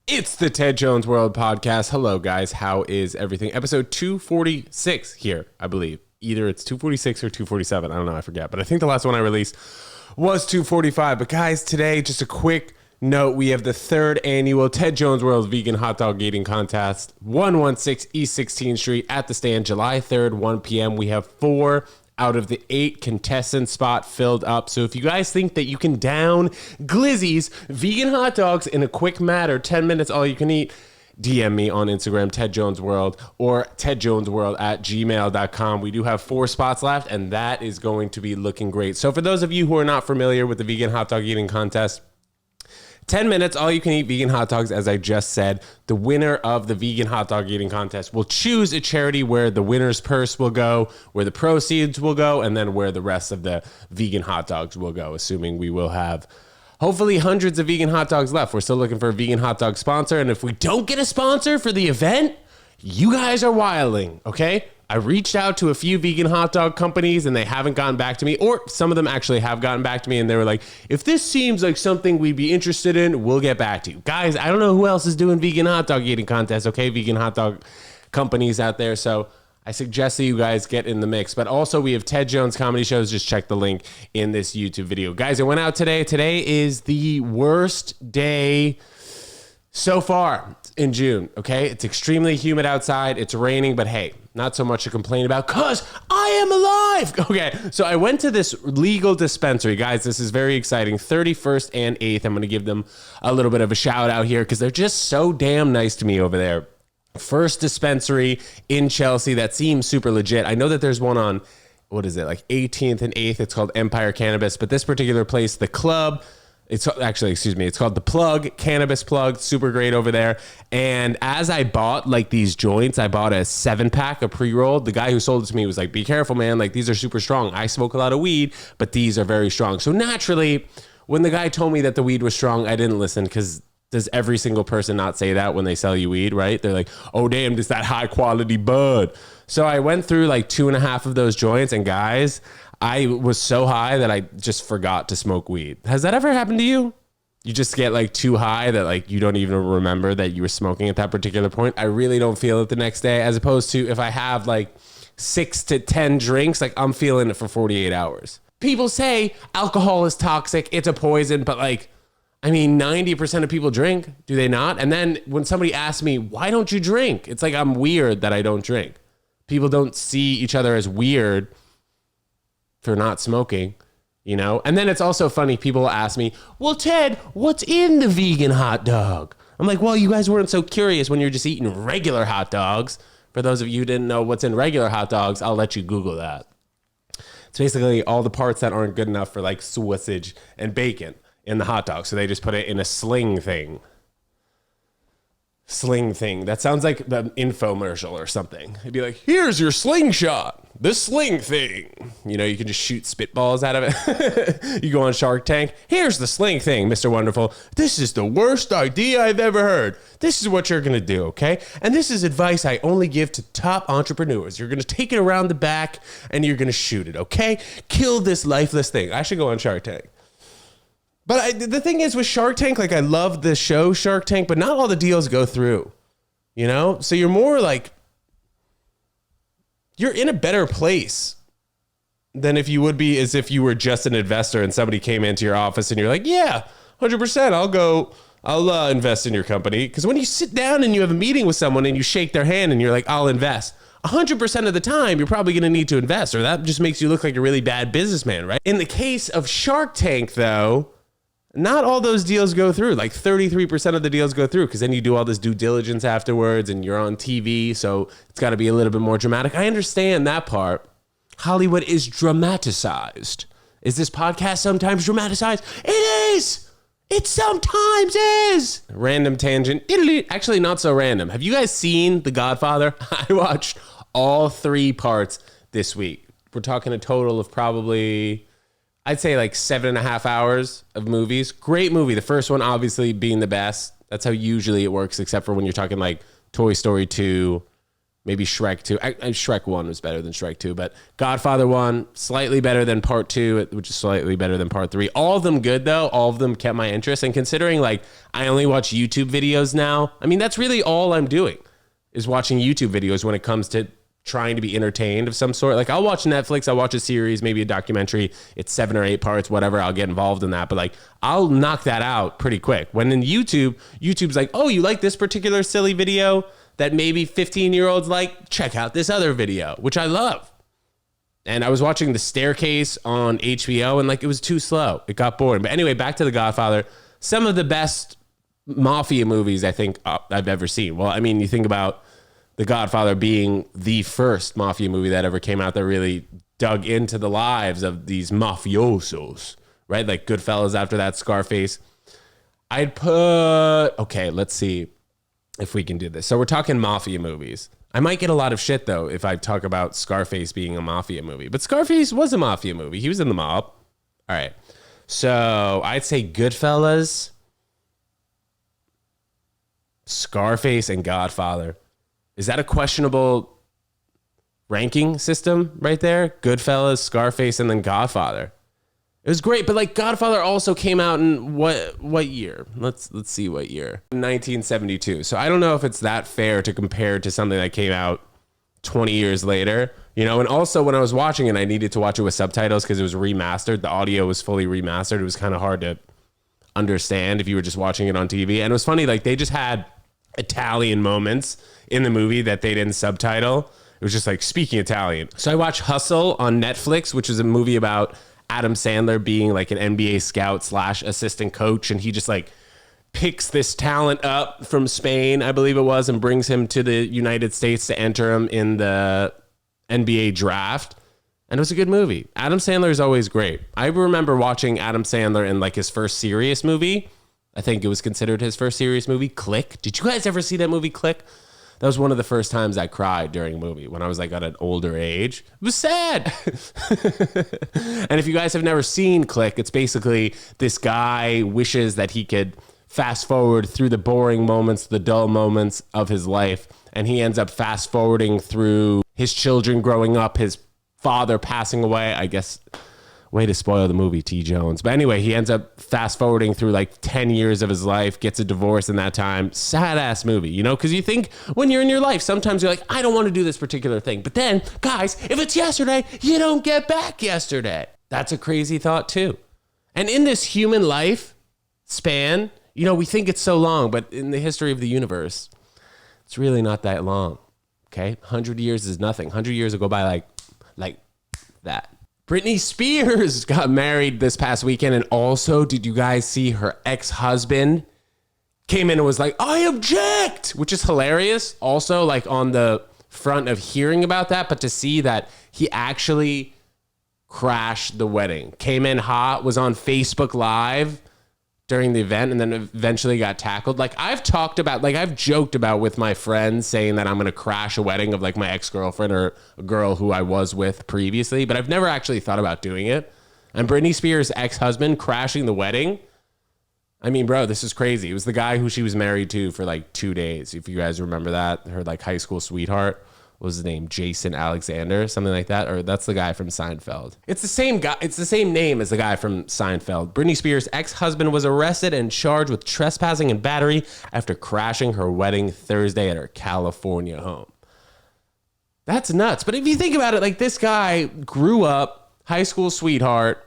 It's the Ted Jones World podcast. Hello, guys. How is everything? Episode 246 here, I believe. Either it's 246 or 247. I don't know. I forget. But I think the last one I released was 245. But, guys, today, just a quick note. We have the third annual Ted Jones World Vegan Hot Dog Eating Contest, 116 East 16th Street at the Stand, July 3rd, 1 p.m. We have 4 out of the 8 contestant spot filled up. So if you guys think that you can down Glizzy's vegan hot dogs in a quick matter, 10 minutes, all you can eat, DM me on Instagram, Ted Jones World, or tedjonesworld@gmail.com. We do have 4 spots left, and that is going to be looking great. So for those of you who are not familiar with the vegan hot dog eating contest, 10 minutes, all you can eat vegan hot dogs, as I just said. The winner of the vegan hot dog eating contest will choose a charity where the winner's purse will go, where the proceeds will go, and then where the rest of the vegan hot dogs will go, assuming we will have hopefully hundreds of vegan hot dogs left. We're still looking for a vegan hot dog sponsor, and if we don't get a sponsor for the event, you guys are wilding, okay? I reached out to a few vegan hot dog companies and they haven't gotten back to me, or some of them actually have gotten back to me and they were like, if this seems like something we'd be interested in, we'll get back to you. Guys, I don't know who else is doing vegan hot dog eating contests, okay? Vegan hot dog companies out there. So I suggest that you guys get in the mix. But also we have Ted Jones comedy shows. Just check the link in this YouTube video. Guys, it went out today. Today is the worst day so far in June, okay? It's extremely humid outside. It's raining, but hey, not so much to complain about because I am alive. Okay, so I went to this legal dispensary. Guys, this is very exciting. 31st and 8th. I'm going to give them a little bit of a shout out here because they're just so damn nice to me over there. First dispensary in Chelsea that seems super legit. I know that there's one on, what is it, like 18th and 8th. It's called Empire Cannabis, but this particular place, the club, it's actually, it's called The Plug, Cannabis Plug, super great over there. And as I bought like these joints, I bought a 7-pack of pre-rolled. The guy who sold it to me was like, be careful, man. Like, these are super strong. I smoke a lot of weed, but these are very strong. So naturally, when the guy told me that the weed was strong, I didn't listen because does every single person not say that when they sell you weed, right? They're like, oh, damn, this that high quality bud. So I went through like 2.5 of those joints, and guys, I was so high that I just forgot to smoke weed. Has that ever happened to you? You just get like too high that like you don't even remember that you were smoking at that particular point. I really don't feel it the next day, as opposed to if I have like 6 to 10 drinks, like I'm feeling it for 48 hours. People say alcohol is toxic, it's a poison, but like, I mean, 90% of people drink, do they not? And then when somebody asks me, why don't you drink? It's like I'm weird that I don't drink. People don't see each other as weird for not smoking, you know? And then it's also funny, people ask me, well, Ted, what's in the vegan hot dog? I'm like, well, you guys weren't so curious when you're just eating regular hot dogs. For those of you who didn't know what's in regular hot dogs, I'll let you Google that. It's basically all the parts that aren't good enough for like sausage and bacon in the hot dog. So they just put it in a sling thing. That sounds like the infomercial or something. It'd be like, here's your slingshot, the sling thing. You know, you can just shoot spitballs out of it. You go on Shark Tank. Here's the sling thing, Mr. Wonderful. This is the worst idea I've ever heard. This is what you're going to do, okay? And this is advice I only give to top entrepreneurs. You're going to take it around the back and you're going to shoot it, okay? Kill this lifeless thing. I should go on Shark Tank. But the thing is with Shark Tank, like I love the show Shark Tank, but not all the deals go through, you know? So you're more like, you're in a better place than if you would be as if you were just an investor and somebody came into your office and you're like, yeah, 100%, I'll invest in your company. Because when you sit down and you have a meeting with someone and you shake their hand and you're like, I'll invest, 100% of the time, you're probably going to need to invest, or that just makes you look like a really bad businessman, right? In the case of Shark Tank, though, not all those deals go through. Like 33% of the deals go through because then you do all this due diligence afterwards and you're on TV. So it's got to be a little bit more dramatic. I understand that part. Hollywood is dramatized. Is this podcast sometimes dramatized? It is. It sometimes is. Random tangent. Actually, not so random. Have you guys seen The Godfather? I watched all 3 parts this week. We're talking a total of probably, I'd say like 7.5 hours of movies. Great movie. The first one obviously being the best. That's how usually it works, except for when you're talking like Toy Story 2, Maybe Shrek 2. Shrek 1 was better than Shrek 2, but Godfather 1, slightly better than Part 2, which is slightly better than Part 3. All of them good, though. All of them kept my interest. And considering, like, I only watch YouTube videos now, I mean, that's really all I'm doing is watching YouTube videos when it comes to trying to be entertained of some sort. Like, I'll watch Netflix, I'll watch a series, maybe a documentary. It's 7 or 8 parts, whatever. I'll get involved in that. But, like, I'll knock that out pretty quick. When in YouTube's like, oh, you like this particular silly video that maybe 15-year-olds like? Check out this other video, which I love. And I was watching The Staircase on HBO, and, like, it was too slow. It got boring. But anyway, back to The Godfather. Some of the best mafia movies I think I've ever seen. Well, I mean, you think about The Godfather being the first mafia movie that ever came out that really dug into the lives of these mafiosos, right? Like Goodfellas after that, Scarface. Okay, let's see if we can do this. So we're talking mafia movies. I might get a lot of shit, though, if I talk about Scarface being a mafia movie. But Scarface was a mafia movie. He was in the mob. All right. So I'd say Goodfellas, Scarface, and Godfather. Is that a questionable ranking system right there? Goodfellas, Scarface, and then Godfather. It was great, but like Godfather also came out in what year? Let's see what year. 1972. So I don't know if it's that fair to compare to something that came out 20 years later. You know, and also when I was watching it, I needed to watch it with subtitles because it was remastered. The audio was fully remastered. It was kind of hard to understand if you were just watching it on TV. And it was funny, like they just had Italian moments in the movie that they didn't subtitle. It was just like speaking Italian. So I watched Hustle on Netflix, which is a movie about Adam Sandler being like an NBA scout / assistant coach. And he just like picks this talent up from Spain, I believe it was, and brings him to the United States to enter him in the NBA draft. And it was a good movie. Adam Sandler is always great. I remember watching Adam Sandler in like his first serious movie. I think it was considered his first serious movie, Click. Did you guys ever see that movie, Click? That was one of the first times I cried during a movie when I was like at an older age. It was sad. And if you guys have never seen Click, it's basically this guy wishes that he could fast forward through the boring moments, the dull moments of his life. And he ends up fast forwarding through his children growing up, his father passing away, I guess. Way to spoil the movie, T. Jones. But anyway, he ends up fast forwarding through like 10 years of his life, gets a divorce in that time. Sad ass movie, you know, because you think when you're in your life, sometimes you're like, I don't want to do this particular thing. But then, guys, if it's yesterday, you don't get back yesterday. That's a crazy thought too. And in this human life span, you know, we think it's so long, but in the history of the universe, it's really not that long. Okay. 100 years is nothing. 100 years will go by like that. Britney Spears got married this past weekend. And also, did you guys see her ex-husband came in and was like, I object, which is hilarious. Also, like on the front of hearing about that, but to see that he actually crashed the wedding, came in hot, was on Facebook Live during the event, and then eventually got tackled. Like I've joked about with my friends saying that I'm going to crash a wedding of like my ex-girlfriend or a girl who I was with previously, but I've never actually thought about doing it. And Britney Spears' ex-husband crashing the wedding. I mean, bro, this is crazy. It was the guy who she was married to for like 2 days. If you guys remember that, her like high school sweetheart. What was his name? Jason Alexander, something like that. Or that's the guy from Seinfeld. It's the same guy. It's the same name as the guy from Seinfeld. Britney Spears' ex-husband was arrested and charged with trespassing and battery after crashing her wedding Thursday at her California home. That's nuts. But if you think about it, like this guy grew up, high school sweetheart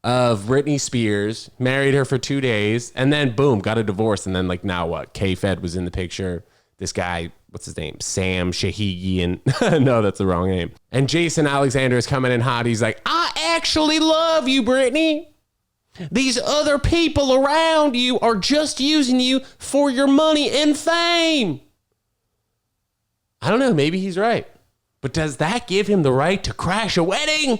of Britney Spears, married her for 2 days, and then boom, got a divorce. And then like now what? K-Fed was in the picture. This guy, what's his name? Sam Shahigian. No, that's the wrong name. And Jason Alexander is coming in hot. He's like, I actually love you, Britney. These other people around you are just using you for your money and fame. I don't know. Maybe he's right. But does that give him the right to crash a wedding?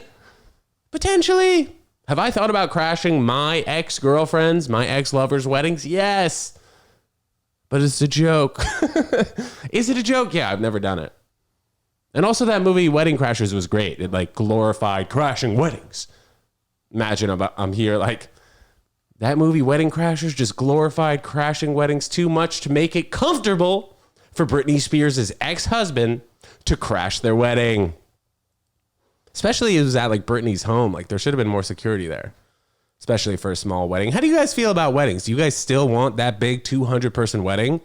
Potentially. Have I thought about crashing my ex-girlfriend's, my ex-lover's weddings? Yes. But it's a joke. Is it a joke? Yeah, I've never done it. And also that movie Wedding Crashers was great. It like glorified crashing weddings. Imagine I'm here like, that movie Wedding Crashers just glorified crashing weddings too much to make it comfortable for Britney Spears' ex-husband to crash their wedding. Especially it was at like Britney's home. Like there should have been more security there, especially for a small wedding. How do you guys feel about weddings? Do you guys still want that big 200-person wedding?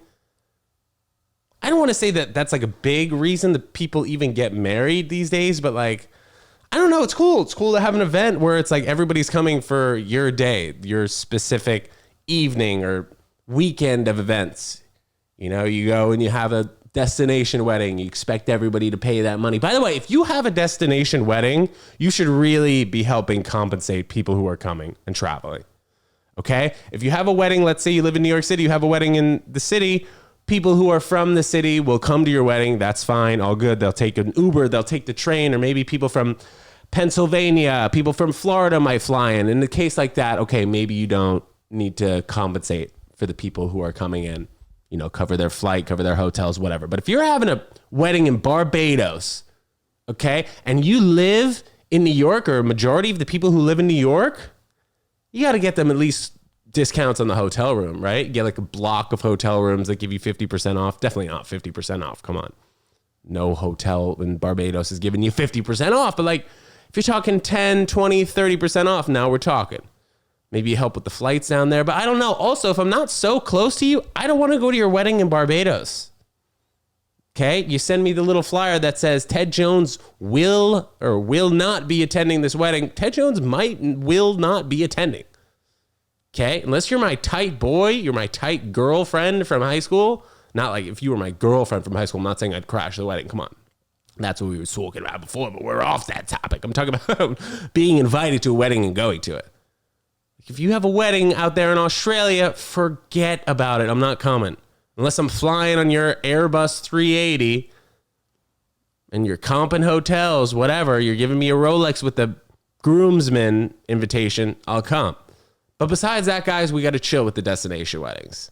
I don't want to say that that's like a big reason that people even get married these days, but like, I don't know. It's cool. It's cool to have an event where it's like everybody's coming for your day, your specific evening or weekend of events. You know, you go and you have a destination wedding. You expect everybody to pay that money. By the way, if you have a destination wedding, you should really be helping compensate people who are coming and traveling. Okay? If you have a wedding, let's say you live in New York City, you have a wedding in the city, people who are from the city will come to your wedding. That's fine. All good. They'll take an Uber. They'll take the train, or maybe people from Pennsylvania, people from Florida might fly in. In a case like that, okay, maybe you don't need to compensate for the people who are coming in, you know, cover their flight, cover their hotels, whatever. But if you're having a wedding in Barbados, okay, and you live in New York, or a majority of the people who live in New York, you got to get them at least discounts on the hotel room, right? You get like a block of hotel rooms that give you 50% off. Definitely not 50% off. Come on. No hotel in Barbados is giving you 50% off. But like, if you're talking 10, 20, 30% off, now we're talking. Maybe you help with the flights down there. But I don't know. Also, if I'm not so close to you, I don't want to go to your wedding in Barbados. Okay? You send me the little flyer that says Ted Jones will or will not be attending this wedding. Ted Jones will not be attending. Okay? Unless you're my tight boy, you're my tight girlfriend from high school. Not like if you were my girlfriend from high school, I'm not saying I'd crash the wedding. Come on. That's what we were talking about before, but we're off that topic. I'm talking about being invited to a wedding and going to it. If you have a wedding out there in Australia, forget about it. I'm not coming. Unless I'm flying on your Airbus 380 and you're comping hotels, whatever, you're giving me a Rolex with the groomsman invitation, I'll come. But besides that, guys, we got to chill with the destination weddings.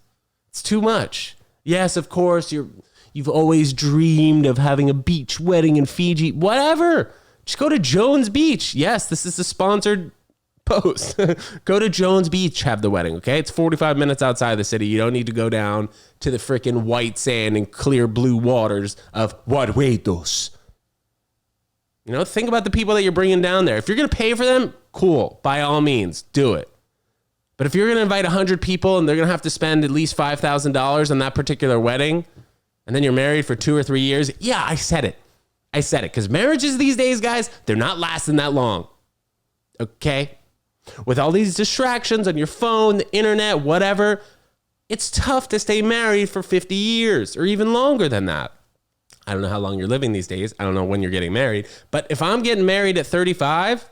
It's too much. Yes, of course, you've always dreamed of having a beach wedding in Fiji. Whatever. Just go to Jones Beach. Yes, this is a sponsored post. Go to Jones Beach, have the wedding, okay? It's 45 minutes outside the city. You don't need to go down to the freaking white sand and clear blue waters of Barbados. You know, think about the people that you're bringing down there. If you're going to pay for them, cool. By all means, do it. But if you're going to invite 100 people and they're going to have to spend at least $5,000 on that particular wedding, and then you're married for 2 or 3 years, yeah, I said it. Because marriages these days, guys, they're not lasting that long. Okay? With all these distractions on your phone, the internet, whatever, it's tough to stay married for 50 years or even longer than that. I don't know how long you're living these days. I don't know when you're getting married. But if I'm getting married at 35,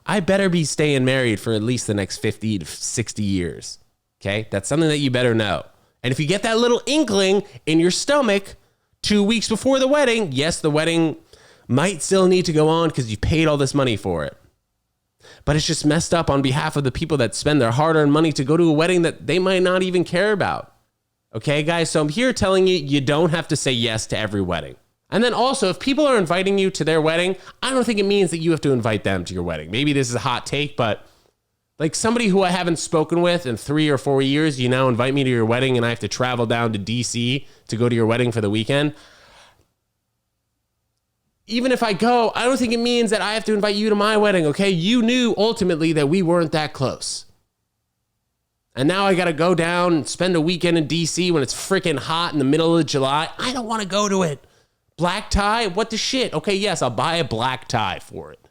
I better be staying married for at least the next 50 to 60 years. Okay? That's something that you better know. And if you get that little inkling in your stomach 2 weeks before the wedding, yes, the wedding might still need to go on because you paid all this money for it. But it's just messed up on behalf of the people that spend their hard-earned money to go to a wedding that they might not even care about. Okay, guys? So I'm here telling you, you don't have to say yes to every wedding. And then also, if people are inviting you to their wedding, I don't think it means that you have to invite them to your wedding. Maybe this is a hot take, but like somebody who I haven't spoken with in 3 or 4 years, you now invite me to your wedding and I have to travel down to DC to go to your wedding for the weekend. Even if I go, I don't think it means that I have to invite you to my wedding, okay? You knew ultimately that we weren't that close. And now I got to go down and spend a weekend in DC when it's freaking hot in the middle of July. I don't want to go to it. Black tie? What the shit? Okay, yes, I'll buy a black tie for it.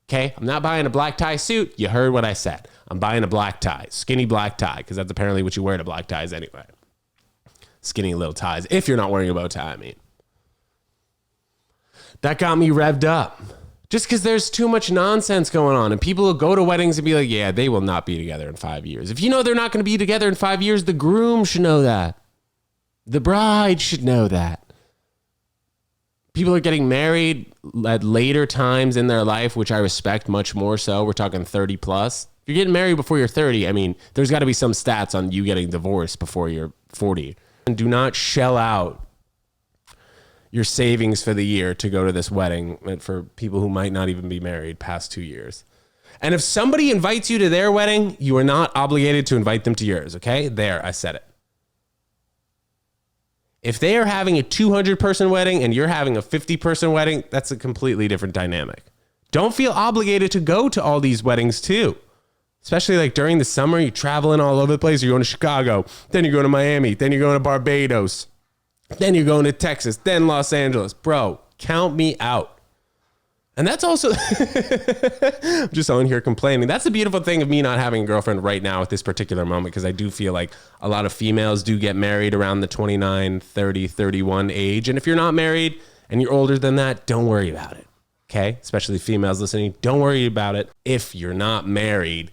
Okay, I'm not buying a black tie suit. You heard what I said. I'm buying a black tie, skinny black tie, because that's apparently what you wear to black ties anyway. Skinny little ties, if you're not wearing a bow tie, I mean. That got me revved up. Just because there's too much nonsense going on, and people will go to weddings and be like, yeah, they will not be together in 5 years. If you know they're not going to be together in 5 years, the groom should know that. The bride should know that. People are getting married at later times in their life, which I respect much more so. We're talking 30 plus. If you're getting married before you're 30, I mean, there's got to be some stats on you getting divorced before you're 40. And do not shell out your savings for the year to go to this wedding for people who might not even be married past 2 years. And if somebody invites you to their wedding, you are not obligated to invite them to yours, okay? There, I said it. If they are having a 200-person wedding and you're having a 50-person wedding, that's a completely different dynamic. Don't feel obligated to go to all these weddings too. Especially like during the summer, you're traveling all over the place. You're going to Chicago, then you're going to Miami, then you're going to Barbados, then you're going to Texas, then Los Angeles. Bro, count me out. And that's also, I'm just on here complaining. That's the beautiful thing of me not having a girlfriend right now at this particular moment, because I do feel like a lot of females do get married around the 29, 30, 31 age. And if you're not married and you're older than that, don't worry about it. Okay? Especially females listening, don't worry about it. If you're not married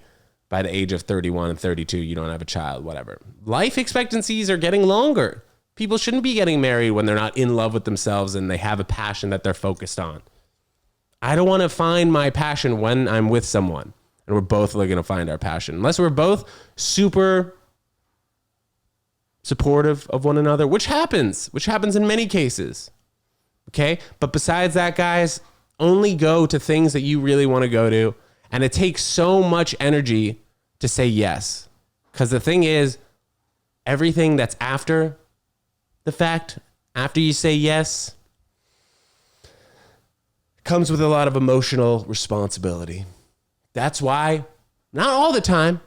by the age of 31 and 32, you don't have a child, whatever. Life expectancies are getting longer. People shouldn't be getting married when they're not in love with themselves and they have a passion that they're focused on. I don't want to find my passion when I'm with someone and we're both looking to find our passion. Unless we're both super supportive of one another, which happens in many cases. Okay? But besides that, guys, only go to things that you really want to go to. And it takes so much energy to say yes. Because the thing is, everything that's after the fact, after you say yes, comes with a lot of emotional responsibility. That's why, not all the time,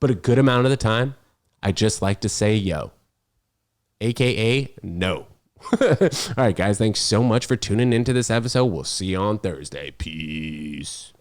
but a good amount of the time, I just like to say yo. AKA no. All right, guys, thanks so much for tuning into this episode. We'll see you on Thursday. Peace.